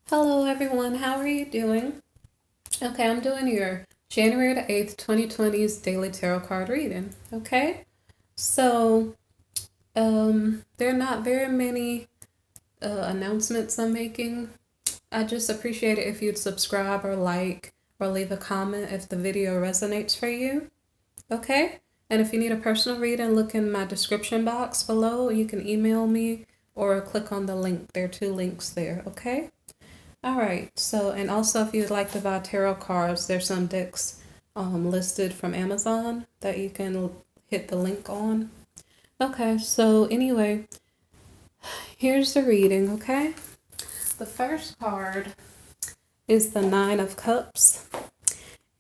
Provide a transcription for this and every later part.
Hello everyone, how are you doing? Okay, I'm doing your January the 8th, 2020's daily tarot card reading. Okay? So, there are not very many announcements I'm making. I just appreciate it if you'd subscribe or like or leave a comment if the video resonates for you. Okay? And if you need a personal reading, look in my description box below. You can email me or click on the link. There are two links there, okay? All right. So, and also if you'd like to buy tarot cards, there's some decks listed from Amazon that you can hit the link on. Okay. So anyway, here's the reading. Okay. The first card is the Nine of Cups.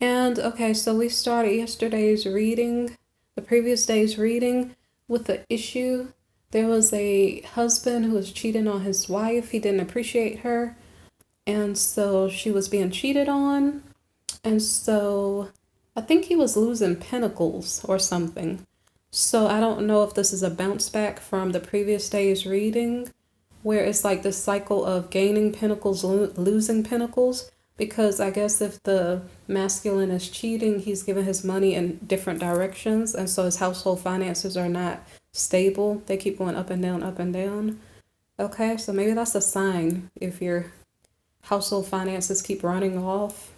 And okay, so we started yesterday's reading, the previous day's reading, with the issue. There was a husband who was cheating on his wife. He didn't appreciate her. And so she was being cheated on. And so I think he was losing pentacles or something. So I don't know if this is a bounce back from the previous day's reading, where it's like this cycle of gaining pentacles, losing pentacles. Because I guess if the masculine is cheating, he's giving his money in different directions. And so his household finances are not stable. They keep going up and down, up and down. Okay, so maybe that's a sign if your household finances keep running off.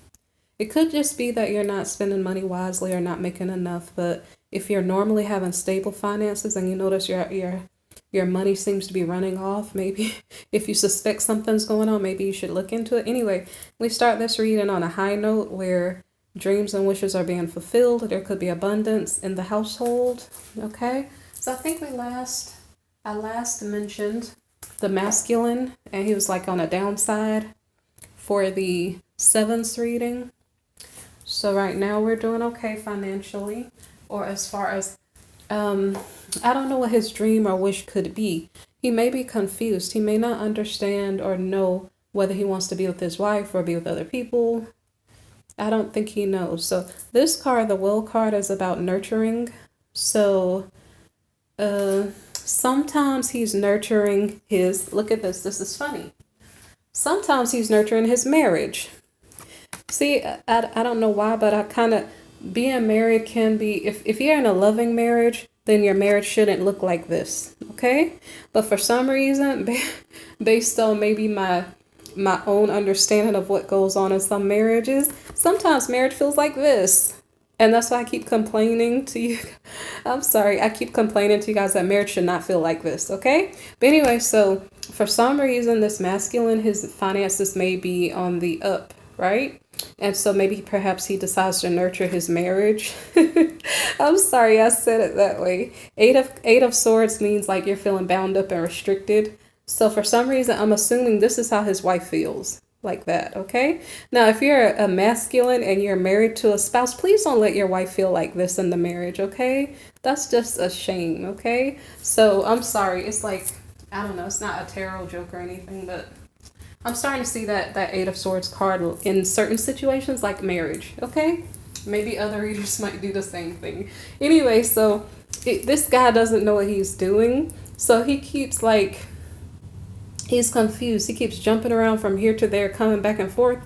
It could just be that you're not spending money wisely or not making enough. But if you're normally having stable finances and you notice your money seems to be running off, maybe if you suspect something's going on, maybe you should look into it. Anyway, we start this reading on a high note where dreams and wishes are being fulfilled. There could be abundance in the household. Okay, so I think I last mentioned the masculine, and he was like on a downside for the sevens reading. So right now we're doing okay financially, or as far as I don't know what his dream or wish could be. He may be confused. He may not understand or know whether he wants to be with his wife or be with other people. I don't think he knows. So this card, the Will card, is about nurturing. So sometimes he's nurturing his, look at this is funny. Sometimes he's nurturing his marriage. See, I don't know why, but I kind of, being married can be, if you're in a loving marriage, then your marriage shouldn't look like this, okay? But for some reason, based on maybe my own understanding of what goes on in some marriages, sometimes marriage feels like this. And that's why I keep complaining to you. I'm sorry, I keep complaining to you guys that marriage should not feel like this, okay? But anyway, so for some reason, this masculine, his finances may be on the up, right? And so maybe perhaps he decides to nurture his marriage. I'm sorry I said it that way. Eight of Swords means like you're feeling bound up and restricted. So for some reason, I'm assuming this is how his wife feels, like that, okay? Now, if you're a masculine and you're married to a spouse, please don't let your wife feel like this in the marriage, okay? That's just a shame, okay? So I'm sorry. It's like, I don't know. It's not a tarot joke or anything, but I'm starting to see that Eight of Swords card in certain situations, like marriage, okay? Maybe other readers might do the same thing. Anyway, so this guy doesn't know what he's doing. So he keeps like, he's confused. He keeps jumping around from here to there, coming back and forth.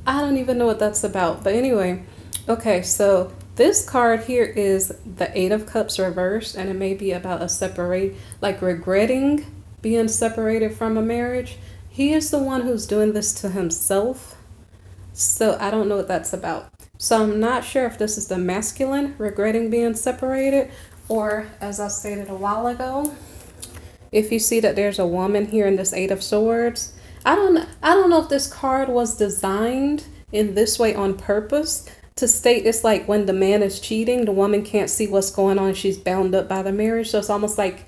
I don't even know what that's about. But anyway, okay, so this card here is the Eight of Cups reversed, and it may be about a separate, like regretting being separated from a marriage. He is the one who's doing this to himself. So I don't know what that's about. So I'm not sure if this is the masculine regretting being separated, or as I stated a while ago, if you see that there's a woman here in this Eight of Swords. I don't know if this card was designed in this way on purpose to state it's like when the man is cheating, the woman can't see what's going on. She's bound up by the marriage. So it's almost like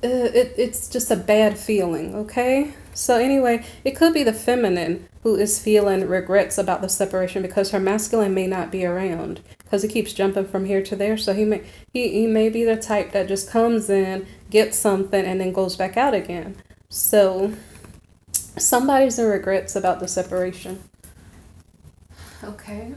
it's just a bad feeling, okay? So anyway, it could be the feminine who is feeling regrets about the separation because her masculine may not be around because he keeps jumping from here to there. So he may be the type that just comes in, gets something, and then goes back out again. So somebody's in regrets about the separation. Okay.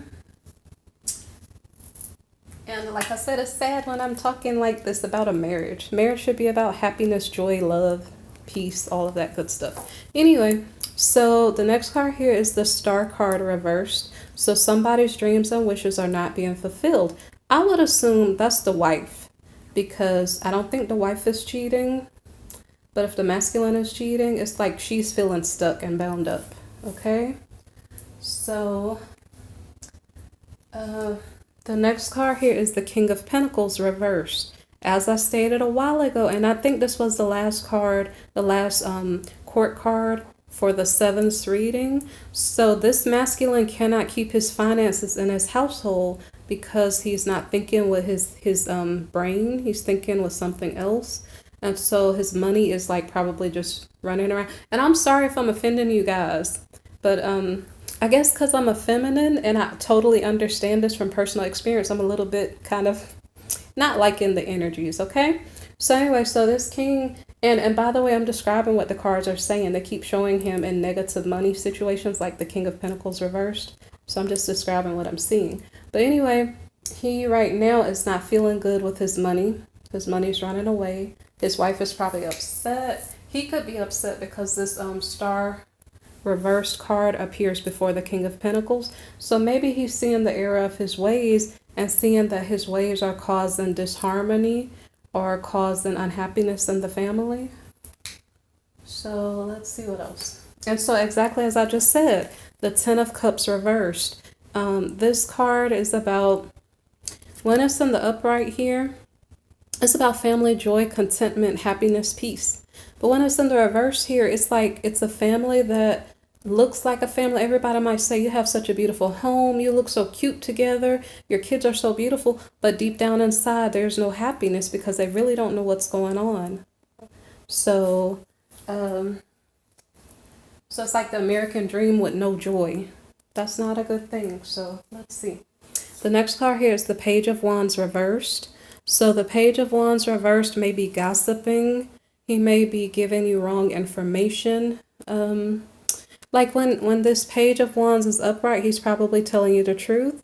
And like I said, it's sad when I'm talking like this about a marriage. Marriage should be about happiness, joy, love, peace, all of that good stuff. Anyway, So the next card here is the Star card reversed. So somebody's dreams and wishes are not being fulfilled. I would assume that's the wife, because I don't think the wife is cheating. But if the masculine is cheating, it's like she's feeling stuck and bound up. Okay? So the next card here is the King of Pentacles reversed. As I stated a while ago, and I think this was the last card, the last court card for the 7th reading. So this masculine cannot keep his finances in his household because he's not thinking with his brain. He's thinking with something else. And so his money is like probably just running around. And I'm sorry if I'm offending you guys, but I guess because I'm a feminine and I totally understand this from personal experience, I'm a little bit kind of not liking the energies, okay? So anyway, so this king, and by the way, I'm describing what the cards are saying. They keep showing him in negative money situations like the King of Pentacles reversed. So I'm just describing what I'm seeing. But anyway, he right now is not feeling good with his money. His money's running away. His wife is probably upset. He could be upset because this Star reversed card appears before the King of Pentacles. So maybe he's seeing the error of his ways and seeing that his ways are causing disharmony or causing unhappiness in the family. So let's see what else. And so exactly as I just said, the 10 of Cups reversed. This card is about, when it's in the upright here, it's about family, joy, contentment, happiness, peace. But when it's in the reverse here, it's like it's a family that looks like a family. Everybody might say you have such a beautiful home, you look so cute together, your kids are so beautiful, but deep down inside there's no happiness because they really don't know what's going on. So so it's like the American dream with no joy. That's not a good thing. So let's see. The next card here is the Page of Wands reversed. So the Page of Wands reversed may be gossiping. He may be giving you wrong information. Like when this Page of Wands is upright, he's probably telling you the truth.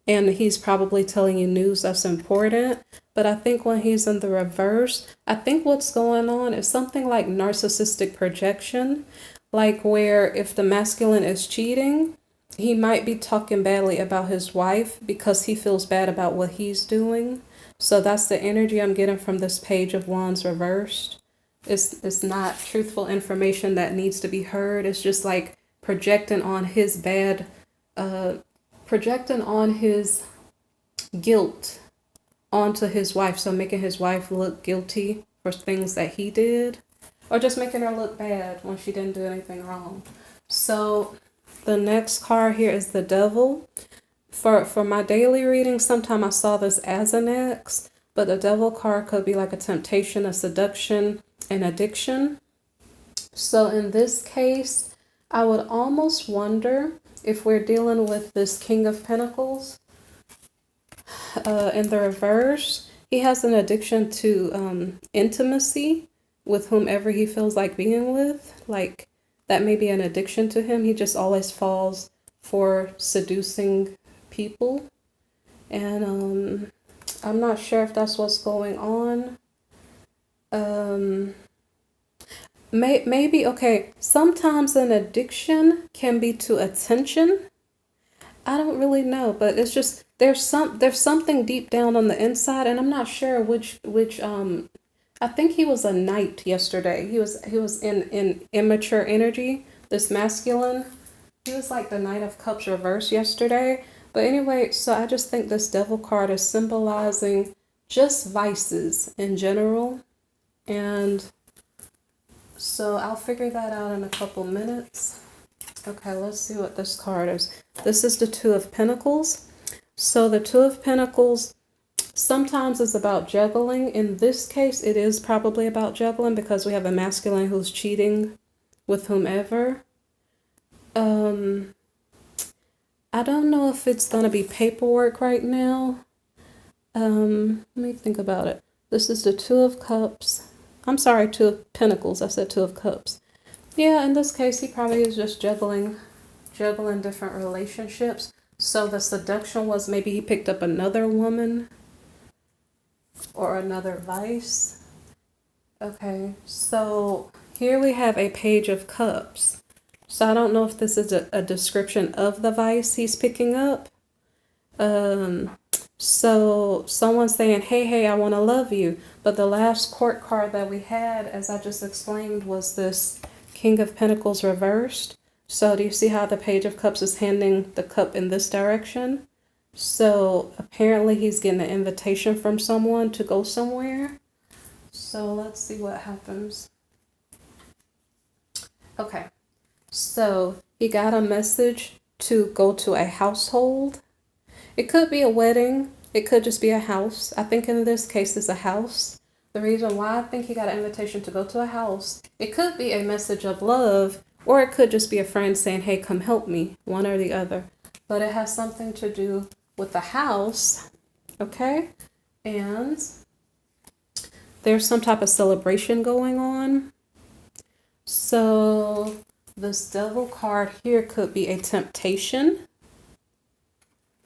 And he's probably telling you news that's important. But I think when he's in the reverse, I think what's going on is something like narcissistic projection. Like where if the masculine is cheating, he might be talking badly about his wife because he feels bad about what he's doing. So that's the energy I'm getting from this Page of Wands reversed. It's not truthful information that needs to be heard. It's just like projecting on his bad, projecting on his guilt onto his wife. So making his wife look guilty for things that he did, or just making her look bad when she didn't do anything wrong. So the next card here is the Devil. For my daily reading, sometimes I saw this as an X, but the Devil card could be like a temptation, a seduction, an addiction. So in this case, I would almost wonder if we're dealing with this King of Pentacles in the reverse. He has an addiction to intimacy with whomever he feels like being with. Like that may be an addiction to him. He just always falls for seducing people. And I'm not sure if that's what's going on. Maybe, okay, sometimes an addiction can be to attention. I don't really know, but it's just there's something deep down on the inside, and I'm not sure which I think he was a knight yesterday. He was in immature energy, this masculine. He was like the Knight of Cups reversed yesterday. But anyway, so I just think this Devil card is symbolizing just vices in general. And so I'll figure that out in a couple minutes. Okay, let's see what this card is. This is the Two of Pentacles. So the Two of Pentacles sometimes is about juggling. In this case, it is probably about juggling because we have a masculine who's cheating with whomever. I don't know if it's going to be paperwork right now. Let me think about it. This is the Two of Cups. I'm sorry, Two of Pentacles. I said Two of Cups. Yeah, in this case, he probably is just juggling different relationships. So the seduction was maybe he picked up another woman or another vice. Okay, so here we have a Page of Cups. So I don't know if this is a description of the vice he's picking up. So someone's saying, hey, I want to love you. But the last court card that we had, as I just explained, was this King of Pentacles reversed. So do you see how the Page of Cups is handing the cup in this direction? So apparently he's getting an invitation from someone to go somewhere. So let's see what happens. Okay. So he got a message to go to a household. It could be a wedding. It could just be a house. I think in this case it's a house. The reason why I think he got an invitation to go to a house, it could be a message of love, or it could just be a friend saying, hey, come help me, one or the other. But it has something to do with the house, okay? And there's some type of celebration going on. So this Devil card here could be a temptation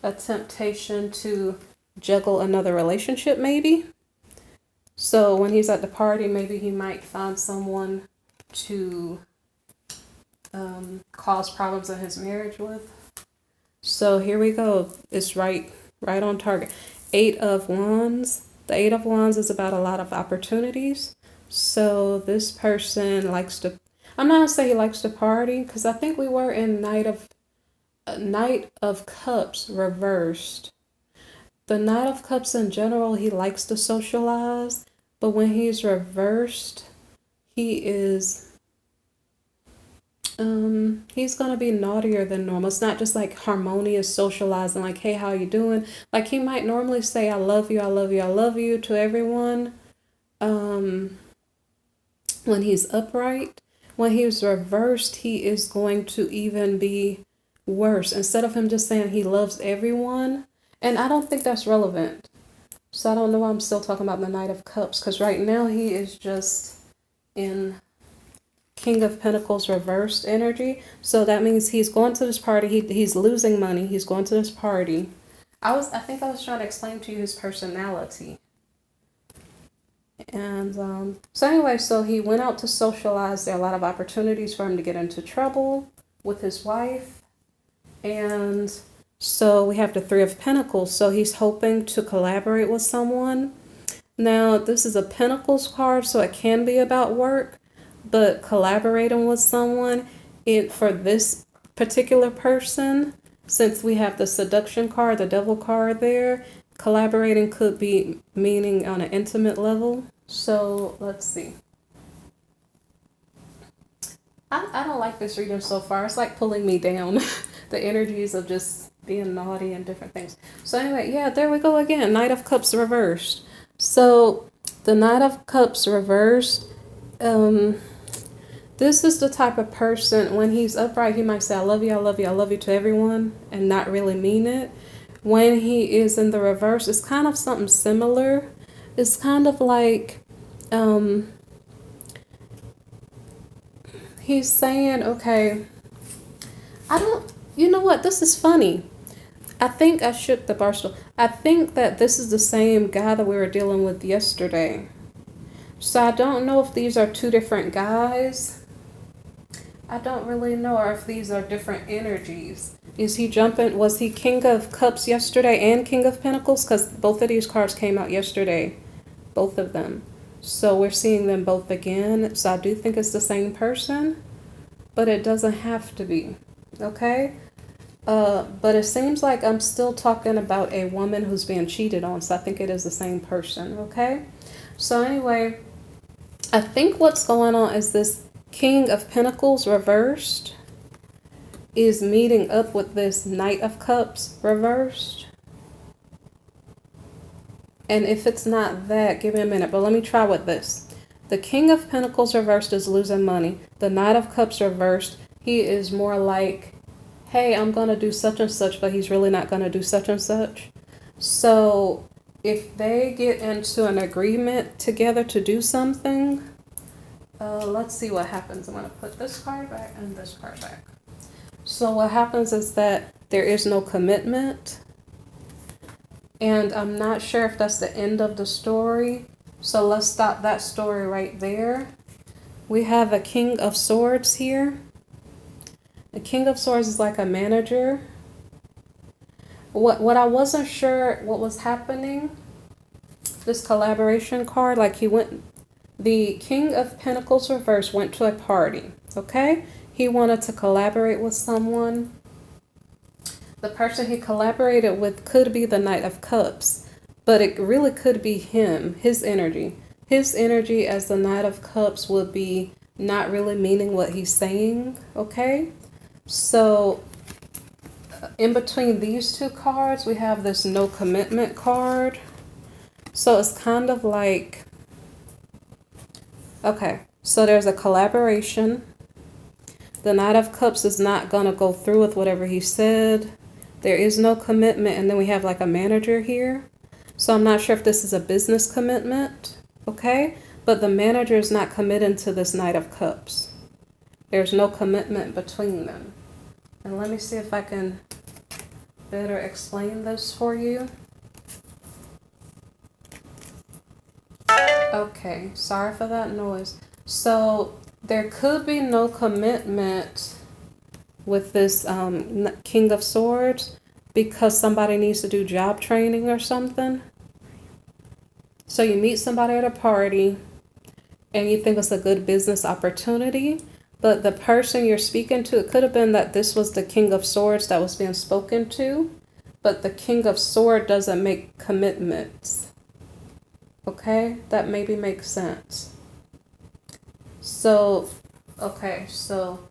to juggle another relationship, maybe. So when he's at the party, maybe he might find someone to cause problems in his marriage with. So here we go. It's right on target. 8 of Wands. The 8 of Wands is about a lot of opportunities. So this person likes to, I'm not gonna say he likes to party, because I think we were in Knight of Cups reversed. The Knight of Cups in general, he likes to socialize, but when he's reversed, he is he's gonna be naughtier than normal. It's not just like harmonious socializing, like, hey, how you doing? Like, he might normally say, I love you, I love you, I love you to everyone when he's upright. When he's reversed, he is going to even be worse. Instead of him just saying he loves everyone, and I don't think that's relevant. So I don't know why I'm still talking about the Knight of Cups, because right now he is just in King of Pentacles reversed energy. So that means he's going to this party. He's losing money. He's going to this party. I think I was trying to explain to you his personality. And so anyway, so he went out to socialize. There are a lot of opportunities for him to get into trouble with his wife. And so we have the 3 of Pentacles. So he's hoping to collaborate with someone. Now, this is a Pentacles card, so it can be about work. But collaborating with someone, for this particular person, since we have the seduction card, the Devil card there, collaborating could be meaning on an intimate level. So let's see. I don't like this reading so far. It's like pulling me down. The energies of just being naughty and different things. So anyway, yeah, there we go again. Knight of Cups reversed. So the Knight of Cups reversed, this is the type of person, when he's upright, he might say, I love you, I love you, I love you to everyone, and not really mean it. When he is in the reverse, it's kind of something similar. It's kind of like, he's saying, okay, you know what, this is funny. I think I shook the bar stool. I think that this is the same guy that we were dealing with yesterday. So I don't know if these are 2 different guys. I don't really know, or if these are different energies. Is he jumping? Was he King of Cups yesterday and King of Pentacles? Because both of these cards came out yesterday. Both of them. So we're seeing them both again. So I do think it's the same person. But it doesn't have to be. Okay? But it seems like I'm still talking about a woman who's being cheated on. So I think it is the same person. Okay? So anyway, I think what's going on is this King of Pentacles reversed is meeting up with this Knight of Cups reversed. And if it's not that, give me a minute, but let me try with this. The King of Pentacles reversed is losing money. The Knight of Cups reversed, he is more like, hey, I'm going to do such and such, but he's really not going to do such and such. So if they get into an agreement together to do something, let's see what happens. I'm going to put this card back and this card back. So what happens is that there is no commitment. And I'm not sure if that's the end of the story. So let's stop that story right there. We have a King of Swords here. The King of Swords is like a manager. What I wasn't sure what was happening, this collaboration card, like the King of Pentacles reverse went to a party, okay? He wanted to collaborate with someone. The person he collaborated with could be the Knight of Cups, but it really could be him, his energy. His energy as the Knight of Cups would be not really meaning what he's saying, okay? So in between these two cards, we have this no commitment card. So it's kind of like, okay, so there's a collaboration. The Knight of Cups is not going to go through with whatever he said. There is no commitment. And then we have like a manager here. So I'm not sure if this is a business commitment, okay? But the manager is not committing to this Knight of Cups. There's no commitment between them. And let me see if I can better explain this for you. Okay, sorry for that noise. So there could be no commitment with this King of Swords because somebody needs to do job training or something. So you meet somebody at a party and you think it's a good business opportunity, but the person you're speaking to, it could have been that this was the King of Swords that was being spoken to, but the King of Swords doesn't make commitments. Okay, that maybe makes sense. So, okay, so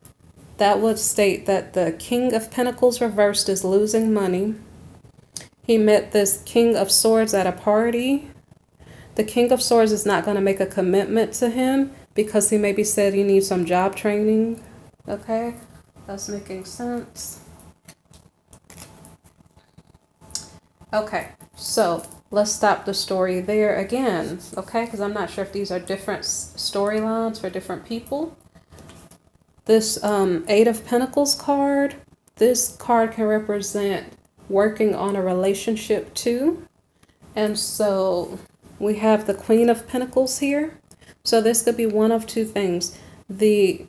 that would state that the King of Pentacles reversed is losing money. He met this King of Swords at a party. The King of Swords is not going to make a commitment to him because he maybe said he needs some job training. Okay, that's making sense. Okay, so let's stop the story there again, okay? Because I'm not sure if these are different storylines for different people. This Eight of Pentacles card, this card can represent working on a relationship too. And so we have the Queen of Pentacles here. So this could be one of two things. The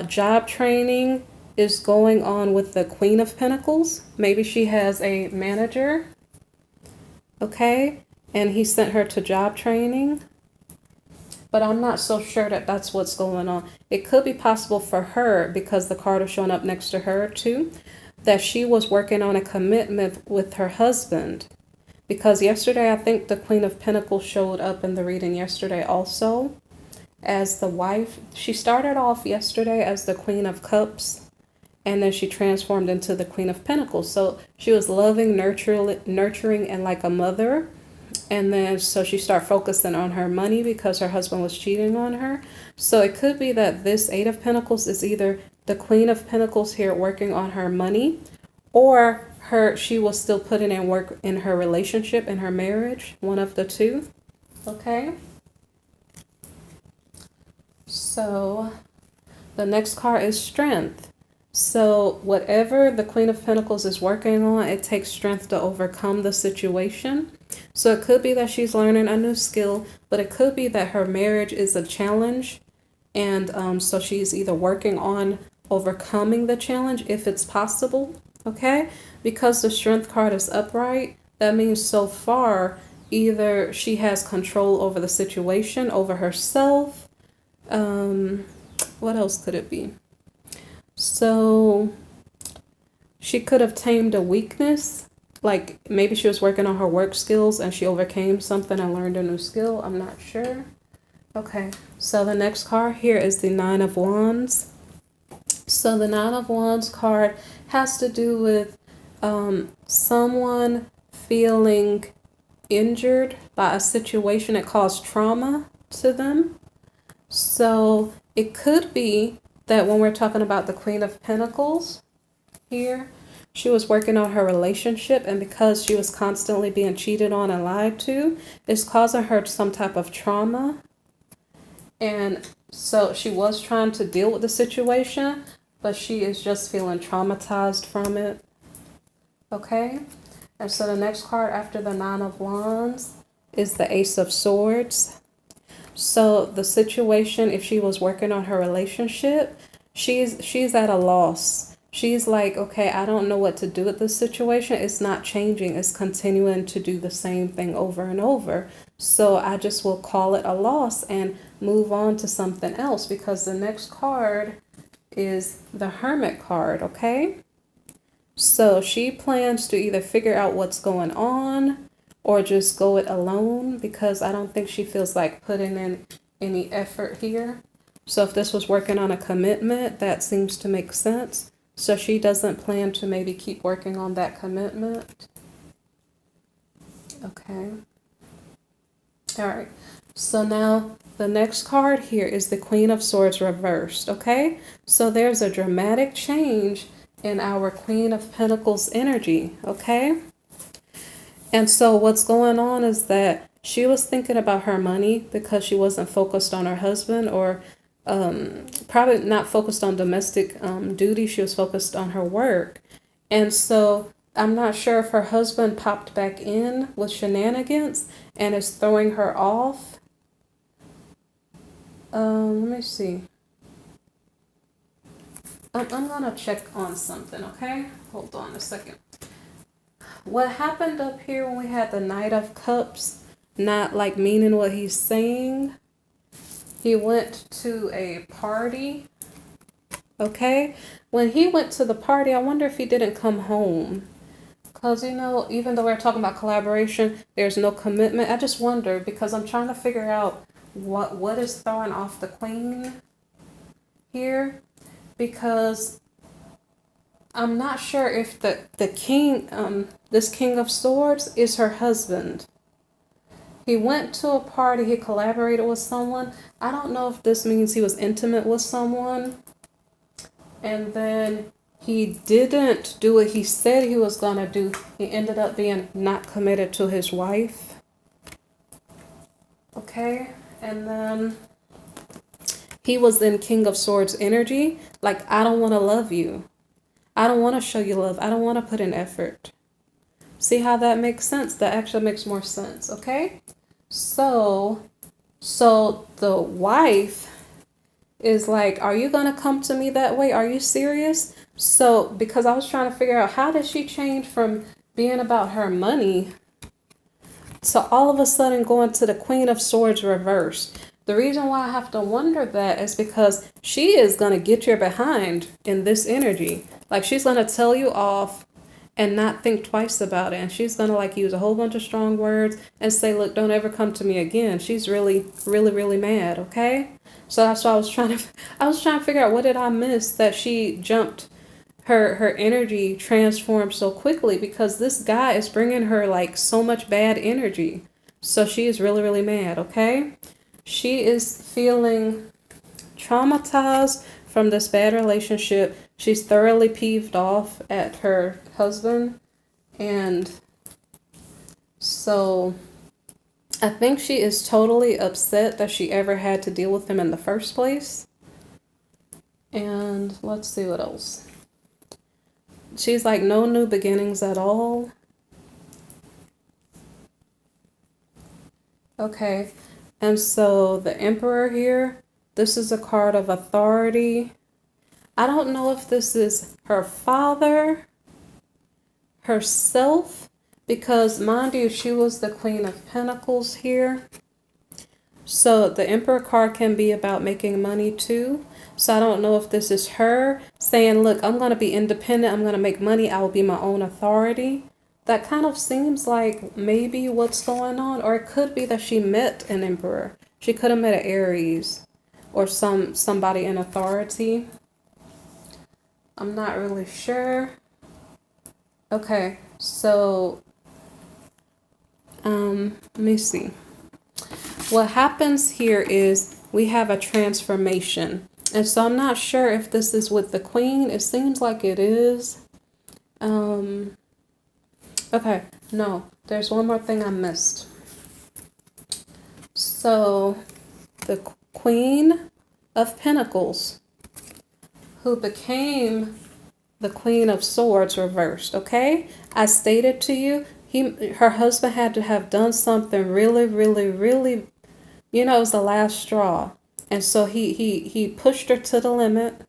job training is going on with the Queen of Pentacles. Maybe she has a manager. Okay, and he sent her to job training, but I'm not so sure that that's what's going on. It could be possible for her, because the card is showing up next to her too, that she was working on a commitment with her husband. Because yesterday, I think the Queen of Pentacles showed up in the reading yesterday also as the wife. She started off yesterday as the Queen of Cups, and then she transformed into the Queen of Pentacles. So she was loving, nurturing, and like a mother. And then so she started focusing on her money because her husband was cheating on her. So it could be that this Eight of Pentacles is either the Queen of Pentacles here working on her money, or she was still putting in work in her relationship, in her marriage, one of the two. Okay. So the next card is Strength. So whatever the Queen of Pentacles is working on, it takes strength to overcome the situation. So it could be that she's learning a new skill, but it could be that her marriage is a challenge. And so she's either working on overcoming the challenge if it's possible. Okay, because the Strength card is upright, that means so far either she has control over the situation, over herself. What else could it be? So she could have tamed a weakness, like maybe she was working on her work skills and she overcame something and learned a new skill. I'm not sure. Okay, so the next card here is the Nine of Wands. So the Nine of Wands card has to do with someone feeling injured by a situation that caused trauma to them. So it could be that when we're talking about the Queen of Pentacles here, she was working on her relationship, and because she was constantly being cheated on and lied to, it's causing her some type of trauma. And so she was trying to deal with the situation, but she is just feeling traumatized from it. Okay? And so the next card after the Nine of Wands is the Ace of Swords. So the situation, if she was working on her relationship, she's at a loss. She's like, okay, I don't know what to do with this situation. It's not changing. It's continuing to do the same thing over and over. So I just will call it a loss and move on to something else, because the next card is the Hermit card, okay? So she plans to either figure out what's going on or just go it alone, because I don't think she feels like putting in any effort here. So if this was working on a commitment, that seems to make sense. So she doesn't plan to maybe keep working on that commitment. Okay. All right. So now the next card here is the Queen of Swords reversed. Okay. So there's a dramatic change in our Queen of Pentacles energy. Okay. And so what's going on is that she was thinking about her money because she wasn't focused on her husband, or probably not focused on domestic duty. She was focused on her work. And so I'm not sure if her husband popped back in with shenanigans and is throwing her off. Let me see. I'm gonna check on something, okay? Hold on a second. What happened up here when we had the Knight of Cups, not like meaning what he's saying. He went to a party, okay? When he went to the party, I wonder if he didn't come home. Because, you know, even though we're talking about collaboration, there's no commitment. I just wonder, because I'm trying to figure out what is throwing off the Queen here. Because I'm not sure if the King, this King of Swords is her husband. He went to a party, he collaborated with someone. I don't know if this means he was intimate with someone, and then he didn't do what he said he was going to do. He ended up being not committed to his wife. Okay, and then he was in King of Swords energy. Like, I don't want to love you. I don't want to show you love. I don't want to put in effort. See how that makes sense? That actually makes more sense, okay? So the wife is like, are you going to come to me that way? Are you serious? So, because I was trying to figure out, how did she change from being about her money to all of a sudden going to the Queen of Swords reversed? The reason why I have to wonder that is because she is going to get your behind in this energy. Like, she's going to tell you off and not think twice about it. And she's going to like use a whole bunch of strong words and say, look, don't ever come to me again. She's really, really, really mad. Okay. So that's why I was trying to figure out, what did I miss that she jumped, her energy transformed so quickly, because this guy is bringing her like so much bad energy. So she is really, really mad. Okay. She is feeling traumatized from this bad relationship. She's thoroughly peeved off at her husband. And so I think she is totally upset that she ever had to deal with him in the first place. And let's see what else. She's like, no new beginnings at all. Okay. And so the Emperor here, this is a card of authority. I don't know if this is her father, herself, because mind you, she was the Queen of Pentacles here. So the Emperor card can be about making money too. So I don't know if this is her saying, look, I'm going to be independent. I'm going to make money. I will be my own authority. That kind of seems like maybe what's going on. Or it could be that she met an Emperor. She could have met an Aries or somebody in authority. I'm not really sure. Okay, so let me see. What happens here is we have a transformation. And so I'm not sure if this is with the Queen. It seems like it is. Okay, no, there's one more thing I missed. So the Queen of Pentacles, who became the Queen of Swords reversed, okay? I stated to you, her husband had to have done something really, really, really, you know, it was the last straw. And so he pushed her to the limit.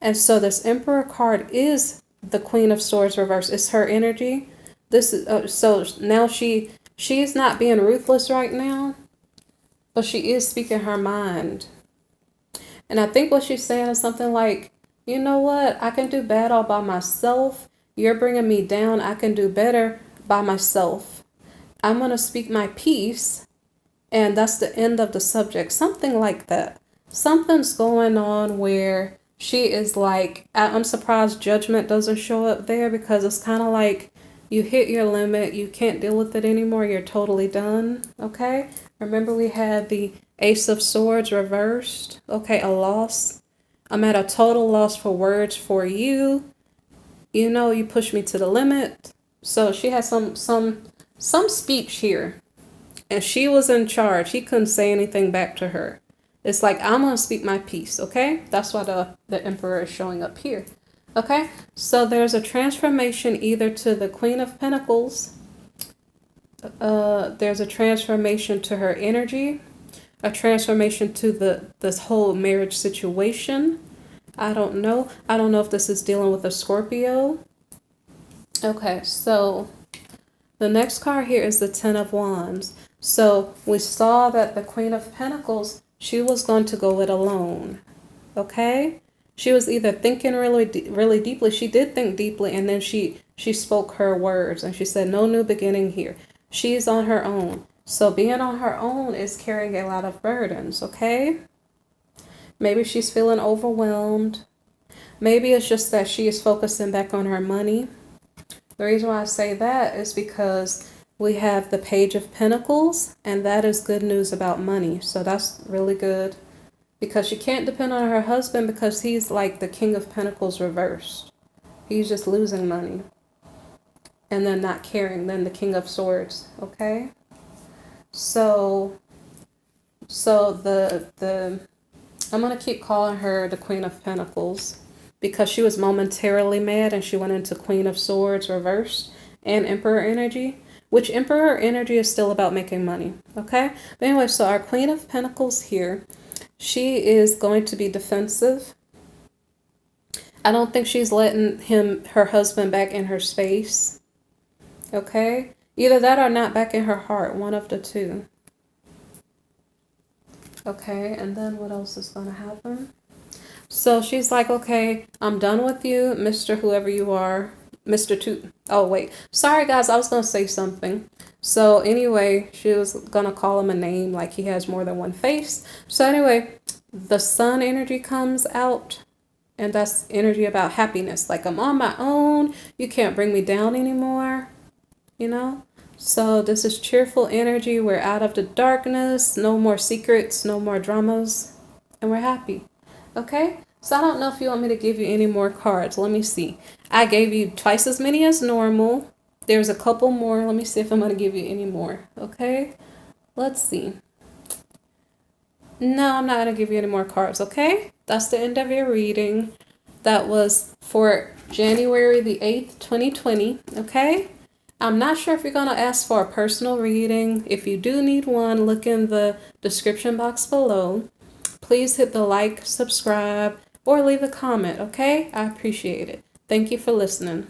And so this Emperor card is the Queen of Swords reverse. It's her energy. This is so now she's not being ruthless right now, but she is speaking her mind. And I think what she's saying is something like, you know what? I can do bad all by myself. You're bringing me down. I can do better by myself. I'm going to speak my piece. And that's the end of the subject. Something like that. Something's going on where she is like, I'm surprised judgment doesn't show up there, because it's kind of like you hit your limit. You can't deal with it anymore. You're totally done. Okay. Remember, we had the Ace of Swords reversed. Okay. A loss. I'm at a total loss for words for you. You know, you push me to the limit. So she has some speech here. And she was in charge. He couldn't say anything back to her. It's like, I'm going to speak my piece, okay? That's why the Emperor is showing up here, okay? So there's a transformation either to the Queen of Pentacles. There's a transformation to her energy. A transformation to this whole marriage situation. I don't know. I don't know if this is dealing with a Scorpio. Okay, so the next card here is the Ten of Wands. So we saw that the Queen of Pentacles, she was going to go it alone. Okay? She was either thinking really deeply. She did think deeply, and then she spoke her words, and she said, no new beginning here. She's on her own. So being on her own is carrying a lot of burdens, okay? Maybe she's feeling overwhelmed. Maybe it's just that she is focusing back on her money. The reason why I say that is because we have the Page of Pentacles, and that is good news about money. So that's really good, because she can't depend on her husband, because he's like the King of Pentacles reversed. He's just losing money and then not caring. Then the King of Swords, okay? So the I'm going to keep calling her the Queen of Pentacles, because she was momentarily mad and she went into Queen of Swords reversed and Emperor energy, which Emperor energy is still about making money, okay? But anyway, so our Queen of Pentacles here, she is going to be defensive. I don't think she's letting her husband back in her space, okay? Either that or not back in her heart, one of the two. Okay, and then what else is going to happen? So she's like, okay, I'm done with you, Mr. Whoever you are. Mr. Oh, wait. Sorry, guys. I was going to say something. So anyway, she was going to call him a name, like he has more than one face. So anyway, the Sun energy comes out, and that's energy about happiness. Like, I'm on my own. You can't bring me down anymore, you know? So this is cheerful energy. We're out of the darkness. No more secrets, no more dramas, and we're happy. Okay? So I don't know if you want me to give you any more cards. Let me see. I gave you twice as many as normal. There's a couple more. Let me see if I'm going to give you any more. Okay? Let's see. No, I'm not going to give you any more cards. Okay? That's the end of your reading. That was for January the 8th, 2020. Okay? I'm not sure if you're going to ask for a personal reading. If you do need one, look in the description box below. Please hit the like, subscribe, or leave a comment, okay? I appreciate it. Thank you for listening.